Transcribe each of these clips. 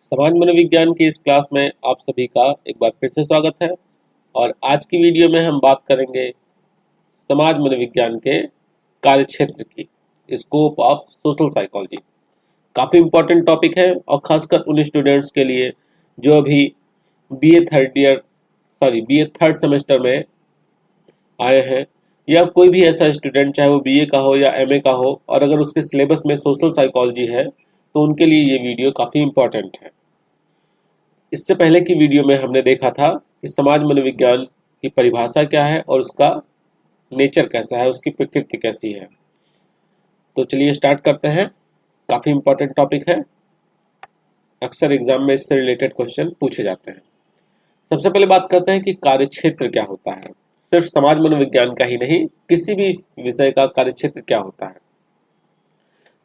समाज मनोविज्ञान की इस क्लास में आप सभी का एक बार फिर से स्वागत है। और आज की वीडियो में हम बात करेंगे समाज मनोविज्ञान के कार्यक्षेत्र की, स्कोप ऑफ सोशल साइकोलॉजी। काफ़ी इम्पोर्टेंट टॉपिक है और ख़ासकर उन स्टूडेंट्स के लिए जो अभी बीए थर्ड सेमेस्टर में आए हैं, या कोई भी ऐसा स्टूडेंट चाहे वो बीए का हो या एमए का हो, और अगर उसके सिलेबस में सोशल साइकोलॉजी है तो उनके लिए ये वीडियो काफ़ी इम्पोर्टेंट है। इससे पहले की वीडियो में हमने देखा था कि समाज मनोविज्ञान की परिभाषा क्या है और उसका नेचर कैसा है, उसकी प्रकृति कैसी है। तो चलिए स्टार्ट करते हैं। काफ़ी इम्पोर्टेंट टॉपिक है, अक्सर एग्जाम में इससे रिलेटेड क्वेश्चन पूछे जाते हैं। सबसे पहले बात करते हैं कि कार्यक्षेत्र क्या होता है। सिर्फ समाज मनोविज्ञान का ही नहीं, किसी भी विषय का कार्यक्षेत्र क्या होता है।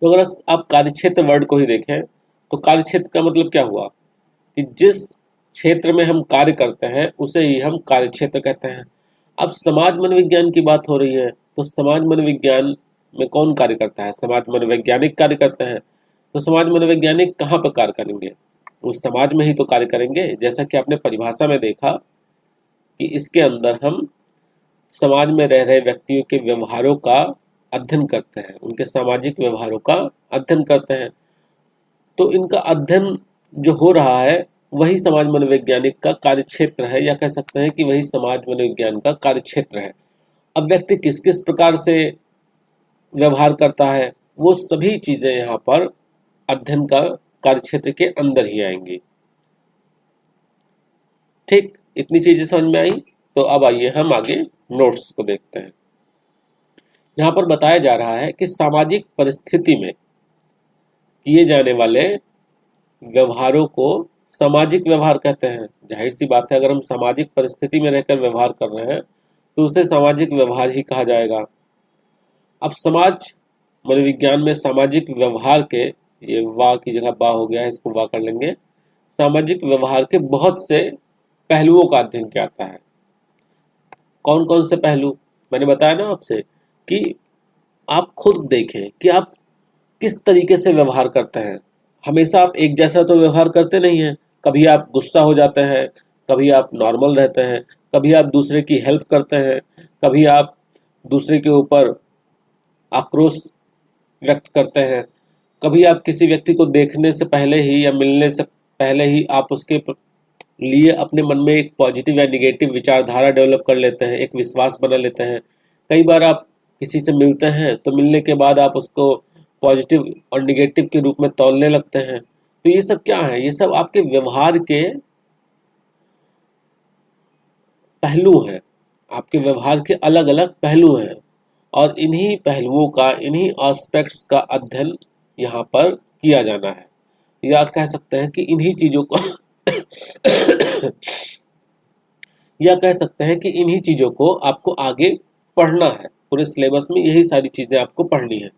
तो अगर आप कार्यक्षेत्र वर्ड को ही देखें तो कार्यक्षेत्र का मतलब क्या हुआ कि जिस क्षेत्र में हम कार्य करते हैं उसे ही हम कार्यक्षेत्र कहते हैं। अब समाज मनोविज्ञान की बात हो रही है तो समाज मनोविज्ञान में कौन कार्य करता है? समाज मनोवैज्ञानिक कार्य करते हैं। तो समाज मनोवैज्ञानिक कहाँ पर कार्य करेंगे? उस समाज में ही तो कार्य करेंगे। जैसा कि आपने परिभाषा में देखा कि इसके अंदर हम समाज में रह रहे व्यक्तियों के व्यवहारों का अध्ययन करते हैं, उनके सामाजिक व्यवहारों का अध्ययन करते हैं। तो इनका अध्ययन जो हो रहा है वही समाज मनोवैज्ञानिक का कार्यक्षेत्र है, या कह सकते हैं कि वही समाज मनोविज्ञान का कार्यक्षेत्र है। अब व्यक्ति किस किस प्रकार से व्यवहार करता है, वो सभी चीजें यहाँ पर अध्ययन का कार्यक्षेत्र के अंदर ही आएंगी। ठीक, इतनी चीजें समझ में आई। तो अब आइए हम आगे नोट्स को देखते हैं। यहाँ पर बताया जा रहा है कि सामाजिक परिस्थिति में किए जाने वाले व्यवहारों को सामाजिक व्यवहार कहते हैं। जाहिर सी बात है, अगर हम सामाजिक परिस्थिति में रहकर व्यवहार कर रहे हैं तो उसे सामाजिक व्यवहार ही कहा जाएगा। अब समाज मनोविज्ञान में सामाजिक व्यवहार के, ये वाह की जगह बा हो गया है, इसको वाह कर लेंगे, सामाजिक व्यवहार के बहुत से पहलुओं का अध्ययन किया जाता है। कौन कौन से पहलू? मैंने बताया ना आपसे कि आप खुद देखें कि आप किस तरीके से व्यवहार करते हैं। हमेशा आप एक जैसा तो व्यवहार करते नहीं हैं। कभी आप गुस्सा हो जाते हैं, कभी आप नॉर्मल रहते हैं, कभी आप दूसरे की हेल्प करते हैं, कभी आप दूसरे के ऊपर आक्रोश व्यक्त करते हैं, कभी आप किसी व्यक्ति को देखने से पहले ही या मिलने से पहले ही आप उसके लिए अपने मन में एक पॉजिटिव या निगेटिव विचारधारा डेवलप कर लेते हैं, एक विश्वास बना लेते हैं। कई बार आप किसी से मिलते हैं तो मिलने के बाद आप उसको पॉजिटिव और निगेटिव के रूप में तौलने लगते हैं। तो ये सब क्या है? ये सब आपके व्यवहार के पहलू हैं, आपके व्यवहार के अलग अलग पहलू हैं, और इन्हीं पहलुओं का, इन्हीं एस्पेक्ट्स का अध्ययन यहाँ पर किया जाना है। या कह सकते हैं कि इन्हीं चीजों को या कह सकते हैं कि इन्हीं चीजों को आपको आगे पढ़ना है। पूरे सिलेबस में यही सारी चीजें आपको पढ़नी है।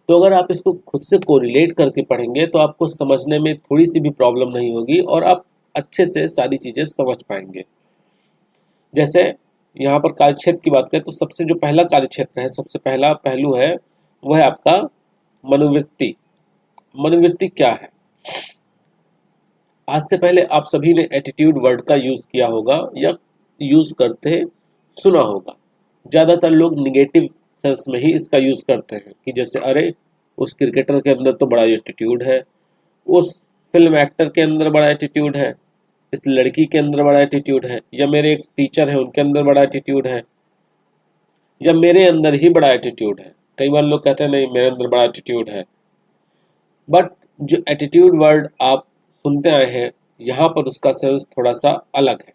तो अगर आप इसको खुद से कोरिलेट करके पढ़ेंगे तो आपको समझने में थोड़ी सी भी प्रॉब्लम नहीं होगी और आप अच्छे से सारी चीजें समझ पाएंगे। जैसे यहाँ पर कार्यक्षेत्र की बात करें तो सबसे जो पहला कार्यक्षेत्र है, सबसे पहला पहलू है, वह है आपका मनोवृत्ति। मनोवृत्ति क्या है? आज से पहले आप सभी ने एटीट्यूड वर्ड का यूज किया होगा या यूज करते सुना होगा। ज्यादातर लोग निगेटिव सेंस में ही इसका यूज करते हैं कि जैसे अरे उस क्रिकेटर के अंदर तो बड़ा एटीट्यूड है, उस फिल्म एक्टर के अंदर बड़ा एटीट्यूड है, इस लड़की के अंदर बड़ा एटीट्यूड है, या मेरे एक टीचर है उनके अंदर बड़ा एटीट्यूड है, या मेरे अंदर ही बड़ा एटीट्यूड है। कई बार लोग कहते हैं नहीं मेरे अंदर बड़ा एटीट्यूड है। बट जो एटीट्यूड वर्ड आप सुनते आए हैं, यहाँ पर उसका सेंस थोड़ा सा अलग है।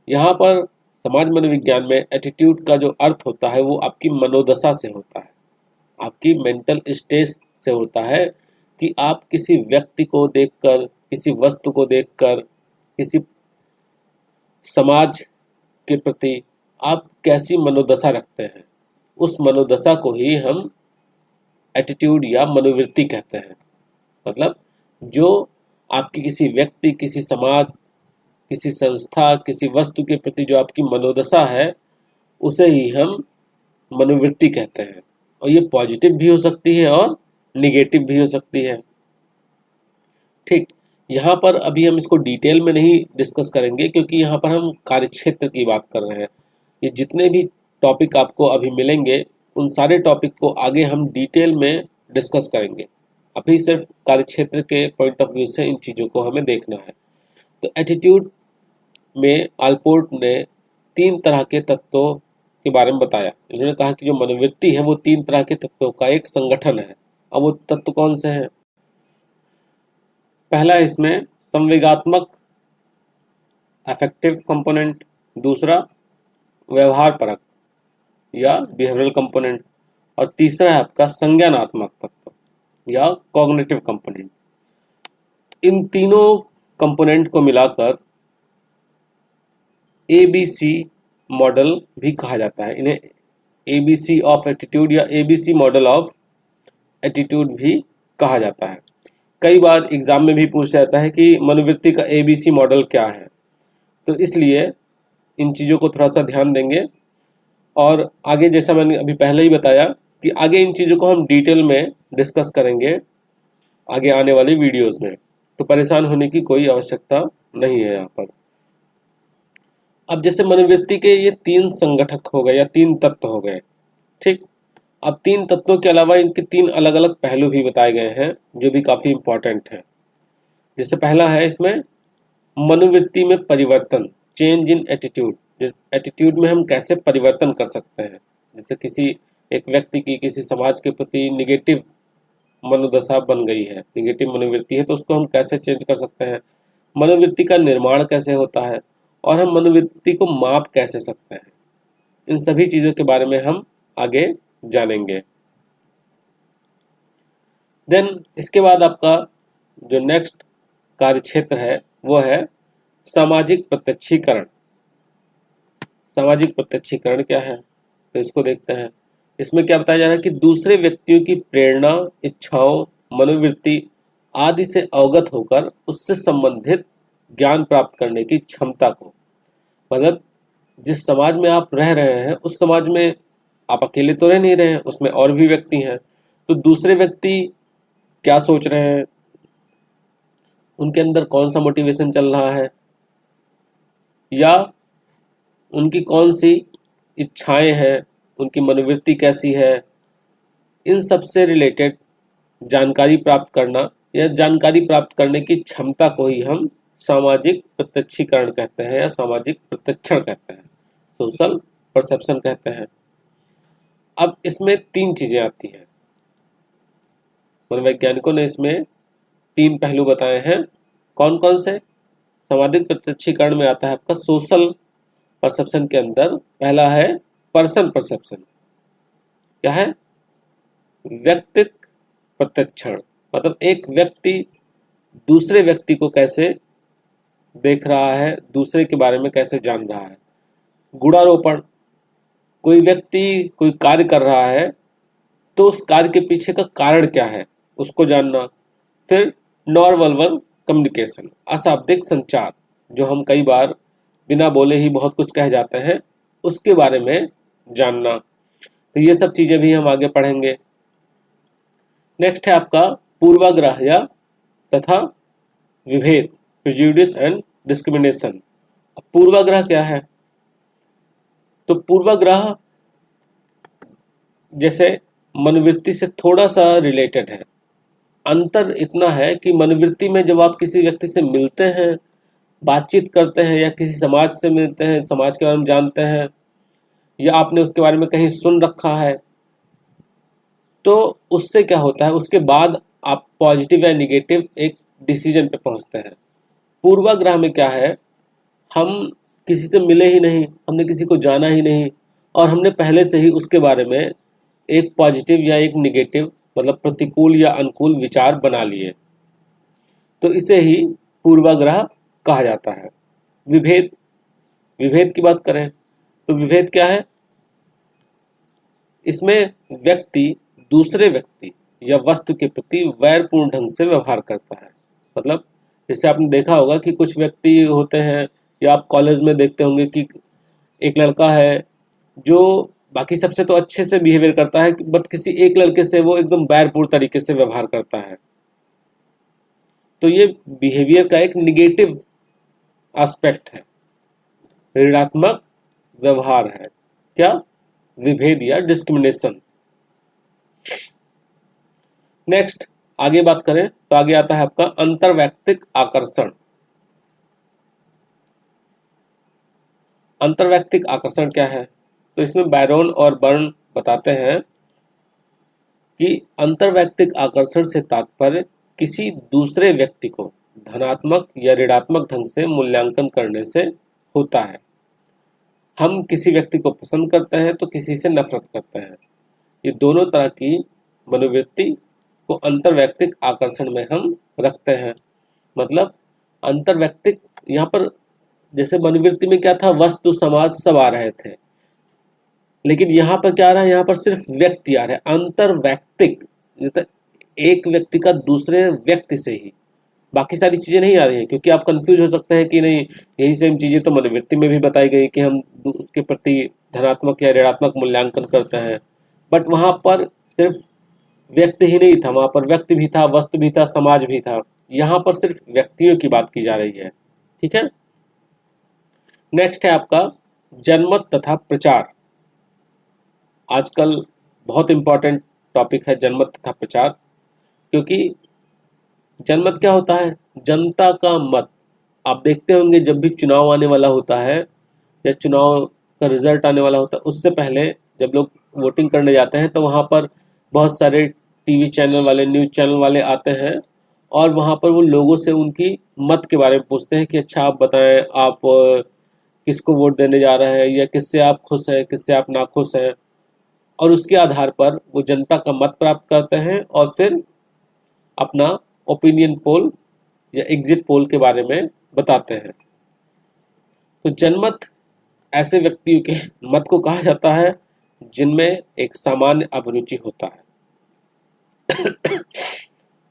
यहाँ पर समाज मनोविज्ञान में एटीट्यूड का जो अर्थ होता है वो आपकी मनोदशा से होता है, आपकी मेंटल स्टेज से होता है कि आप किसी व्यक्ति को देखकर, किसी वस्तु को देखकर, किसी समाज के प्रति आप कैसी मनोदशा रखते हैं। उस मनोदशा को ही हम एटीट्यूड या मनोवृत्ति कहते हैं। मतलब जो आपकी किसी व्यक्ति, किसी समाज, किसी संस्था, किसी वस्तु के प्रति जो आपकी मनोदशा है उसे ही हम मनोवृत्ति कहते हैं। और ये पॉजिटिव भी हो सकती है और निगेटिव भी हो सकती है। ठीक, यहाँ पर अभी हम इसको डिटेल में नहीं डिस्कस करेंगे, क्योंकि यहाँ पर हम कार्यक्षेत्र की बात कर रहे हैं। ये जितने भी टॉपिक आपको अभी मिलेंगे, उन सारे टॉपिक को आगे हम डिटेल में डिस्कस करेंगे। अभी सिर्फ कार्यक्षेत्र के पॉइंट ऑफ व्यू से इन चीज़ों को हमें देखना है। तो एटीट्यूड में आलपोर्ट ने 3 तरह के तत्वों के बारे में बताया। इन्होंने कहा कि जो मनोवृत्ति है वो 3 तरह के तत्वों का एक संगठन है। अब वो तत्व कौन से हैं? पहला है इसमें संवेगात्मक अफेक्टिव कंपोनेंट, दूसरा व्यवहार परक या बिहेवियरल कंपोनेंट, और तीसरा है आपका संज्ञानात्मक तत्व या कॉग्निटिव कंपोनेंट। इन तीनों कंपोनेंट को मिलाकर ABC मॉडल भी कहा जाता है। इन्हें ABC ऑफ एटीट्यूड या ABC मॉडल ऑफ एटीट्यूड भी कहा जाता है। कई बार एग्जाम में भी पूछा जाता है कि मनोवृत्ति का ABC मॉडल क्या है, तो इसलिए इन चीज़ों को थोड़ा सा ध्यान देंगे। और आगे जैसा मैंने अभी पहले ही बताया कि आगे इन चीज़ों को हम डिटेल में डिस्कस करेंगे आगे आने वाले वीडियोस में, तो परेशान होने की कोई आवश्यकता नहीं है यहाँ पर। अब जैसे मनोवृत्ति के ये 3 संगठक हो गए या 3 तत्व हो गए, ठीक। अब 3 तत्वों के अलावा इनके 3 अलग अलग पहलू भी बताए गए हैं जो भी काफ़ी इंपॉर्टेंट हैं। जैसे पहला है इसमें मनोवृत्ति में परिवर्तन, चेंज इन एटीट्यूड। एटीट्यूड में हम कैसे परिवर्तन कर सकते हैं। जैसे किसी एक व्यक्ति की किसी समाज के प्रति निगेटिव मनोदशा बन गई है, निगेटिव मनोवृत्ति है, तो उसको हम कैसे चेंज कर सकते हैं। मनोवृत्ति का निर्माण कैसे होता है और हम मनोवृत्ति को माप कैसे सकते हैं। इन सभी चीज़ों के बारे में हम आगे जानेंगे। देन इसके बाद आपका जो नेक्स्ट कार्यक्षेत्र है वो है सामाजिक प्रत्यक्षीकरण। सामाजिक प्रत्यक्षीकरण क्या है, तो इसको देखते हैं। इसमें क्या बताया जा रहा है कि दूसरे व्यक्तियों की प्रेरणा, इच्छाओं, मनोवृत्ति आदि से अवगत होकर उससे संबंधित ज्ञान प्राप्त करने की क्षमता को, मतलब जिस समाज में आप रह रहे हैं उस समाज में आप अकेले तो रह नहीं रहे हैं, उसमें और भी व्यक्ति हैं। तो दूसरे व्यक्ति क्या सोच रहे हैं, उनके अंदर कौन सा मोटिवेशन चल रहा है, या उनकी कौन सी इच्छाएं हैं, उनकी मनोवृत्ति कैसी है, इन सब से रिलेटेड जानकारी प्राप्त करना या जानकारी प्राप्त करने की क्षमता को ही हम सामाजिक प्रत्यक्षीकरण कहते हैं या सामाजिक प्रत्यक्षण कहते हैं, सोशल परसेप्शन कहते हैं। अब इसमें 3 चीजें आती हैं। मनोवैज्ञानिकों ने इसमें 3 पहलू बताए हैं। कौन कौन से? सामाजिक प्रत्यक्षीकरण में आता है आपका सोशल परसेप्शन के अंदर पहला है पर्सन परसेप्शन। क्या है? व्यक्तिक प्रत्यक्षण, मतलब एक व्यक्ति दूसरे व्यक्ति को कैसे देख रहा है, दूसरे के बारे में कैसे जान रहा है। गुणारोपण, कोई व्यक्ति कोई कार्य कर रहा है तो उस कार्य के पीछे का कारण क्या है उसको जानना। फिर नॉन वर्बल कम्युनिकेशन, अशाब्दिक संचार, जो हम कई बार बिना बोले ही बहुत कुछ कह जाते हैं, उसके बारे में जानना। तो ये सब चीजें भी हम आगे पढ़ेंगे। नेक्स्ट है आपका पूर्वाग्रह या तथा विभेद, प्रेजुडिस एंड डिस्क्रिमिनेशन। पूर्वाग्रह क्या है? तो पूर्वाग्रह जैसे मनोवृत्ति से थोड़ा सा रिलेटेड है। अंतर इतना है कि मनोवृत्ति में जब आप किसी व्यक्ति से मिलते हैं, बातचीत करते हैं, या किसी समाज से मिलते हैं, समाज के बारे में जानते हैं, या आपने उसके बारे में कहीं सुन रखा है, तो उससे क्या होता है, उसके बाद आप पॉजिटिव या निगेटिव एक डिसीजन पे पहुंचते हैं। पूर्वाग्रह में क्या है, हम किसी से मिले ही नहीं, हमने किसी को जाना ही नहीं, और हमने पहले से ही उसके बारे में एक पॉजिटिव या एक निगेटिव, मतलब प्रतिकूल या अनुकूल विचार बना लिए, तो इसे ही पूर्वाग्रह कहा जाता है। विभेद, विभेद की बात करें तो विभेद क्या है? इसमें व्यक्ति दूसरे व्यक्ति या वस्तु के प्रति वैरपूर्ण ढंग से व्यवहार करता है। मतलब जैसे आपने देखा होगा कि कुछ व्यक्ति होते हैं, या आप कॉलेज में देखते होंगे कि एक लड़का है जो बाकी सबसे तो अच्छे से बिहेवियर करता है, बट किसी एक लड़के से वो एकदम बैरपूर्ण तरीके से व्यवहार करता है। तो ये बिहेवियर का एक निगेटिव एस्पेक्ट है, ऋणात्मक व्यवहार है। क्या? विभेद या डिस्क्रिमिनेशन। नेक्स्ट आगे बात करें तो आगे आता है आपका अंतर्वैयक्तिक आकर्षण। अंतर्वैयक्तिक आकर्षण क्या है? तो इसमें बैरोन और बर्न बताते हैं कि अंतर्वैयक्तिक आकर्षण से तात्पर्य किसी दूसरे व्यक्ति को धनात्मक या ऋणात्मक ढंग से मूल्यांकन करने से होता है। हम किसी व्यक्ति को पसंद करते हैं तो किसी से नफरत करते हैं। ये दोनों तरह की मनोवृत्ति को अंतर्वैयक्तिक आकर्षण में हम रखते हैं। मतलब अंतर्वैयक्तिक, यहाँ पर जैसे मनोवृत्ति में क्या था, वस्तु समाज सब आ रहे थे, लेकिन यहाँ पर क्या आ रहा है, यहाँ पर सिर्फ व्यक्ति आ रहे हैं। अंतर्वैयक्तिक मतलब एक व्यक्ति का दूसरे व्यक्ति से ही, बाकी सारी चीजें नहीं आ रही हैं। क्योंकि आप कंफ्यूज हो सकते हैं कि नहीं यही सेम चीजें तो मनोवृत्ति में भी बताई गई कि हम उसके प्रति धनात्मक या ऋणात्मक मूल्यांकन करते हैं, बट वहां पर सिर्फ व्यक्ति ही नहीं था, वहां पर व्यक्ति भी था, वस्तु भी था, समाज भी था। यहाँ पर सिर्फ व्यक्तियों की बात की जा रही है। ठीक है। नेक्स्ट है आपका जनमत तथा प्रचार। आजकल बहुत इंपॉर्टेंट टॉपिक है जनमत तथा प्रचार, क्योंकि जनमत क्या होता है? जनता का मत। आप देखते होंगे जब भी चुनाव आने वाला होता है या चुनाव का रिजल्ट आने वाला होता है, उससे पहले जब लोग वोटिंग करने जाते हैं तो वहाँ पर बहुत सारे टीवी चैनल वाले, न्यूज़ चैनल वाले आते हैं और वहाँ पर वो लोगों से उनकी मत के बारे में पूछते हैं कि अच्छा आप बताएं, आप किसको वोट देने जा रहे हैं या किससे आप खुश हैं, किससे आप नाखुश हैं। और उसके आधार पर वो जनता का मत प्राप्त करते हैं और फिर अपना ओपिनियन पोल या एग्जिट पोल के बारे में बताते हैं। तो जनमत ऐसे व्यक्तियों के मत को कहा जाता है जिनमें एक सामान्य अभिरुचि होता है।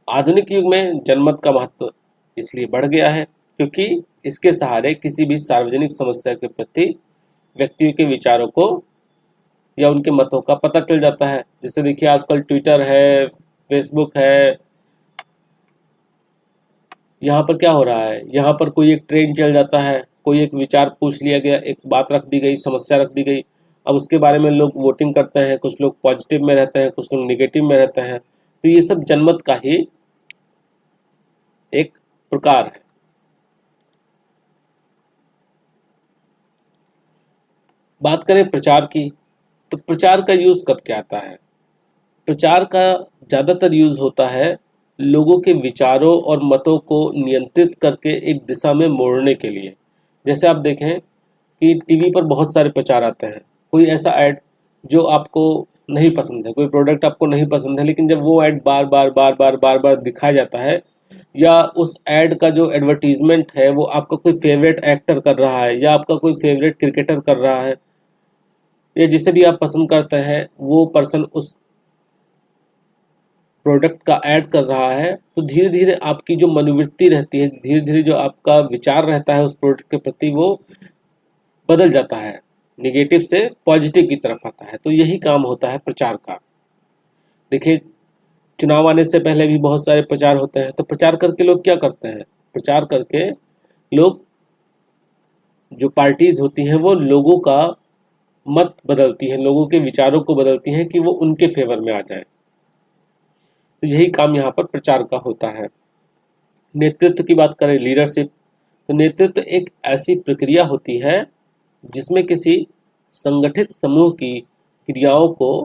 आधुनिक युग में जनमत का महत्व इसलिए बढ़ गया है क्योंकि इसके सहारे किसी भी सार्वजनिक समस्या के प्रति व्यक्तियों के विचारों को या उनके मतों का पता चल जाता है। जैसे देखिए आजकल ट्विटर है, फेसबुक है, यहाँ पर क्या हो रहा है, यहाँ पर कोई एक ट्रेंड चल जाता है, कोई एक विचार पूछ लिया गया, एक बात रख दी गई, समस्या रख दी गई, अब उसके बारे में लोग वोटिंग करते हैं। कुछ लोग पॉजिटिव में रहते हैं, कुछ लोग निगेटिव में रहते हैं। तो ये सब जनमत का ही एक प्रकार है। बात करें प्रचार की, तो प्रचार का यूज कब क्या आता है? प्रचार का ज्यादातर यूज होता है लोगों के विचारों और मतों को नियंत्रित करके एक दिशा में मोड़ने के लिए। जैसे आप देखें कि टीवी पर बहुत सारे प्रचार आते हैं। कोई ऐसा ऐड जो आपको नहीं पसंद है, कोई प्रोडक्ट आपको नहीं पसंद है, लेकिन जब वो ऐड बार बार बार बार बार बार दिखाया जाता है या उस ऐड का जो एडवर्टीजमेंट है वो आपका कोई फेवरेट एक्टर कर रहा है या आपका कोई फेवरेट क्रिकेटर कर रहा है या जिसे भी आप पसंद करते हैं वो पर्सन उस प्रोडक्ट का ऐड कर रहा है, तो धीरे धीरे आपकी जो मनोवृत्ति रहती है, धीरे धीरे जो आपका विचार रहता है उस प्रोडक्ट के प्रति वो बदल जाता है, निगेटिव से पॉजिटिव की तरफ आता है। तो यही काम होता है प्रचार का। देखिए चुनाव आने से पहले भी बहुत सारे प्रचार होते हैं। तो प्रचार करके लोग क्या करते हैं? प्रचार करके लोग, जो पार्टीज होती हैं वो लोगों का मत बदलती हैं, लोगों के विचारों को बदलती हैं कि वो उनके फेवर में आ जाए। तो यही काम यहाँ पर प्रचार का होता है। नेतृत्व की बात करें, लीडरशिप, तो नेतृत्व एक ऐसी प्रक्रिया होती है जिसमें किसी संगठित समूह की क्रियाओं को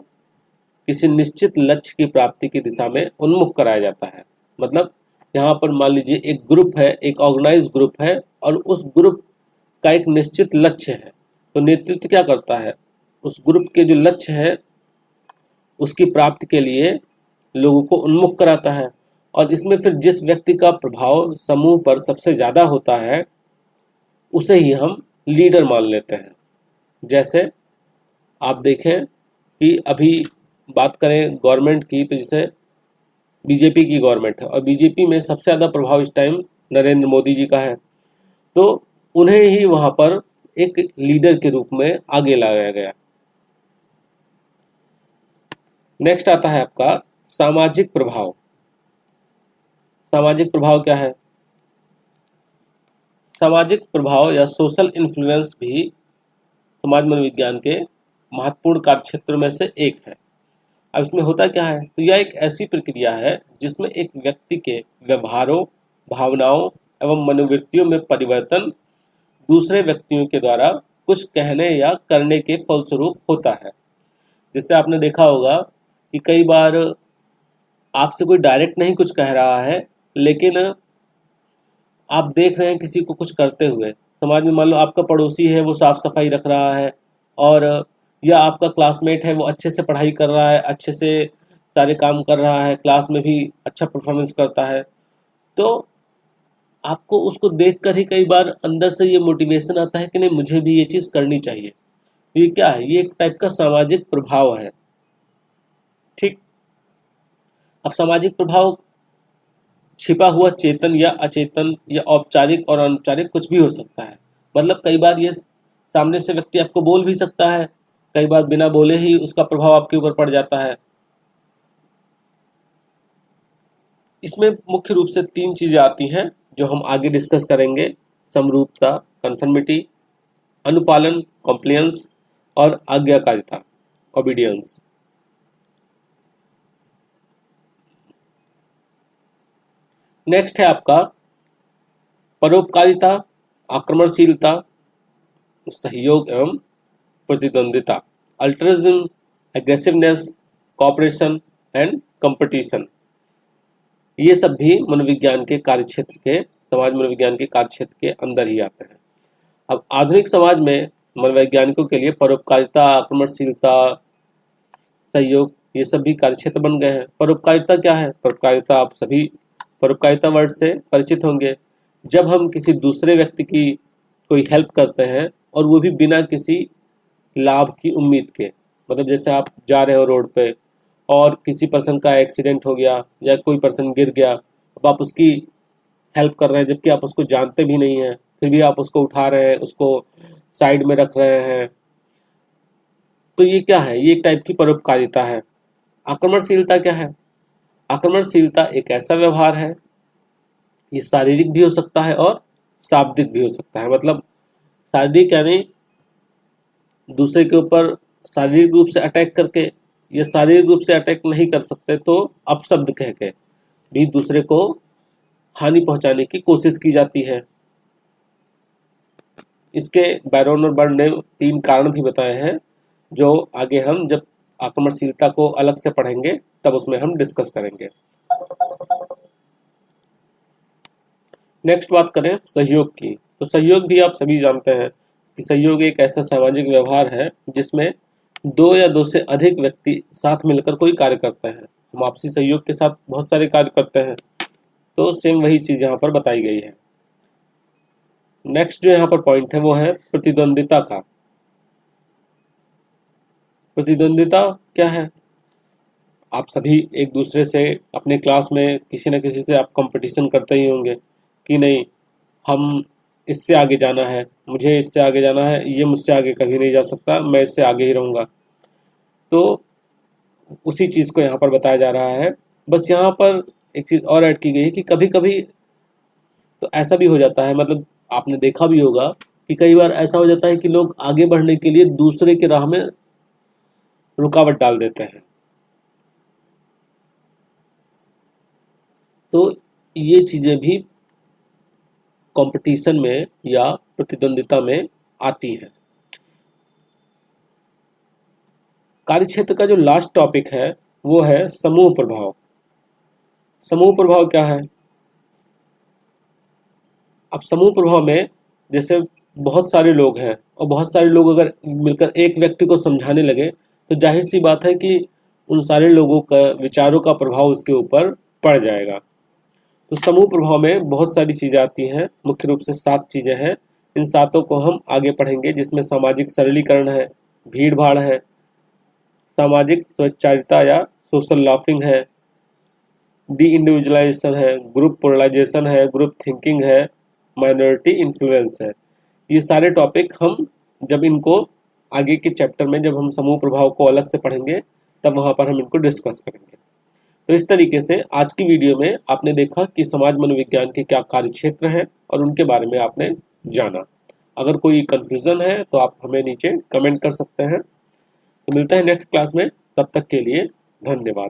किसी निश्चित लक्ष्य की प्राप्ति की दिशा में उन्मुख कराया जाता है। मतलब यहाँ पर मान लीजिए एक ग्रुप है, एक ऑर्गेनाइज ग्रुप है और उस ग्रुप का एक निश्चित लक्ष्य है। तो नेतृत्व क्या करता है? उस ग्रुप के जो लक्ष्य है उसकी प्राप्ति के लिए लोगों को उन्मुख कराता है और इसमें फिर जिस व्यक्ति का प्रभाव समूह पर सबसे ज़्यादा होता है उसे ही हम लीडर मान लेते हैं। जैसे आप देखें कि अभी बात करें गवर्नमेंट की, तो जैसे बीजेपी की गवर्नमेंट है और बीजेपी में सबसे ज़्यादा प्रभाव इस टाइम नरेंद्र मोदी जी का है, तो उन्हें ही वहाँ पर एक लीडर के रूप में आगे लाया गया। नेक्स्ट आता है आपका सामाजिक प्रभाव। सामाजिक प्रभाव क्या है? सामाजिक प्रभाव या सोशल इन्फ्लुएंस भी समाज मनोविज्ञान के महत्वपूर्ण कार्यक्षेत्रों में से एक है। अब इसमें होता क्या है, तो यह एक ऐसी प्रक्रिया है जिसमें एक व्यक्ति के व्यवहारों, भावनाओं एवं मनोवृत्तियों में परिवर्तन दूसरे व्यक्तियों के द्वारा कुछ कहने या करने के फलस्वरूप होता है। जिससे आपने देखा होगा कि कई बार आपसे कोई डायरेक्ट नहीं कुछ कह रहा है, लेकिन आप देख रहे हैं किसी को कुछ करते हुए। समाज में मान लो आपका पड़ोसी है, वो साफ सफाई रख रहा है, और या आपका क्लासमेट है, वो अच्छे से पढ़ाई कर रहा है, अच्छे से सारे काम कर रहा है, क्लास में भी अच्छा परफॉर्मेंस करता है, तो आपको उसको देखकर ही कई बार अंदर से ये मोटिवेशन आता है कि नहीं, मुझे भी ये चीज़ करनी चाहिए। तो ये क्या है, ये एक टाइप का सामाजिक प्रभाव है। ठीक। अब सामाजिक प्रभाव छिपा हुआ चेतन या अचेतन या औपचारिक और अनौपचारिक कुछ भी हो सकता है। मतलब कई बार ये सामने से व्यक्ति आपको बोल भी सकता है, कई बार बिना बोले ही उसका प्रभाव आपके ऊपर पड़ जाता है। इसमें मुख्य रूप से 3 चीजें आती हैं जो हम आगे डिस्कस करेंगे: समरूपता, कन्फर्मिटी, अनुपालन, कॉम्प्लियंस, और आज्ञाकारिता, ओबीडियंस। नेक्स्ट है आपका परोपकारिता, आक्रमणशीलता, सहयोग एवं प्रतिद्वंदिता, altruism, aggressiveness, cooperation and competition. ये सब भी मनोविज्ञान के कार्यक्षेत्र के, समाज मनोविज्ञान के कार्यक्षेत्र के अंदर ही आते हैं। अब आधुनिक समाज में मनोवैज्ञानिकों के लिए परोपकारिता, आक्रमणशीलता, सहयोग, ये सब भी कार्यक्षेत्र बन गए हैं। परोपकारिता क्या है? परोपकारिता, आप सभी परोपकारिता वर्ड से परिचित होंगे। जब हम किसी दूसरे व्यक्ति की कोई हेल्प करते हैं और वो भी बिना किसी लाभ की उम्मीद के, मतलब जैसे आप जा रहे हो रोड पे और किसी पर्सन का एक्सीडेंट हो गया या कोई पर्सन गिर गया, अब आप उसकी हेल्प कर रहे हैं जबकि आप उसको जानते भी नहीं हैं, फिर भी आप उसको उठा रहे हैं, उसको साइड में रख रहे हैं, तो ये क्या है? ये एक टाइप की परोपकारिता है। आक्रमणशीलता क्या है? आक्रमणशीलता एक ऐसा व्यवहार है, ये शारीरिक भी हो सकता है और शाब्दिक भी हो सकता है। मतलब शारीरिक यानी दूसरे के ऊपर शारीरिक रूप से अटैक करके, या शारीरिक रूप से अटैक नहीं कर सकते तो अपशब्द कह के भी दूसरे को हानि पहुंचाने की कोशिश की जाती है। इसके बैरोन और बर्न ने 3 कारण भी बताए हैं, जो आगे हम जब आक्रमणशीलता को अलग से पढ़ेंगे तब उसमें हम डिस्कस करेंगे। नेक्स्ट बात करें सहयोग की, तो सहयोग भी आप सभी जानते हैं कि सहयोग एक ऐसा सामाजिक व्यवहार है जिसमें 2 या 2 से अधिक व्यक्ति साथ मिलकर कोई कार्य करते हैं। हम आपसी सहयोग के साथ बहुत सारे कार्य करते हैं, तो सेम वही चीज़ यहाँ पर बताई गई है। नेक्स्ट जो यहाँ पर पॉइंट है वो है प्रतिद्वंदिता का। प्रतिद्वंदिता क्या है? आप सभी एक दूसरे से अपने क्लास में किसी न किसी से आप कंपटीशन करते ही होंगे कि नहीं, हम इससे आगे जाना है, मुझे इससे आगे जाना है, ये मुझसे आगे कभी नहीं जा सकता, मैं इससे आगे ही रहूँगा। तो उसी चीज़ को यहाँ पर बताया जा रहा है। बस यहाँ पर एक चीज़ और ऐड की गई है कि कभी कभी तो ऐसा भी हो जाता है, मतलब आपने देखा भी होगा कि कई बार ऐसा हो जाता है कि लोग आगे बढ़ने के लिए दूसरे के राह में रुकावट डाल देते हैं। तो ये चीज़ें भी कंपटीशन में या प्रतिद्वंदिता में आती हैं। कार्यक्षेत्र का जो लास्ट टॉपिक है वो है समूह प्रभाव। समूह प्रभाव क्या है? अब समूह प्रभाव में जैसे बहुत सारे लोग हैं और बहुत सारे लोग अगर मिलकर एक व्यक्ति को समझाने लगे तो जाहिर सी बात है कि उन सारे लोगों का विचारों का प्रभाव उसके ऊपर पड़ जाएगा। तो समूह प्रभाव में बहुत सारी चीज़ें आती हैं, मुख्य रूप से 7 चीज़ें हैं। इन 7 को हम आगे पढ़ेंगे, जिसमें सामाजिक सरलीकरण है, भीड़ भाड़ है, सामाजिक स्वैच्छाचारिता या सोशल लाफिंग है, डी इंडिविजुअलाइजेशन है, ग्रुप पोलराइजेशन है, ग्रुप थिंकिंग है, माइनॉरिटी इन्फ्लुएंस है। ये सारे टॉपिक हम जब इनको आगे के चैप्टर में जब हम समूह प्रभाव को अलग से पढ़ेंगे तब वहाँ पर हम इनको डिस्कस करेंगे। तो इस तरीके से आज की वीडियो में आपने देखा कि समाज मनोविज्ञान के क्या कार्यक्षेत्र हैं और उनके बारे में आपने जाना। अगर कोई कन्फ्यूज़न है तो आप हमें नीचे कमेंट कर सकते हैं। तो मिलते हैं नेक्स्ट क्लास में, तब तक के लिए धन्यवाद।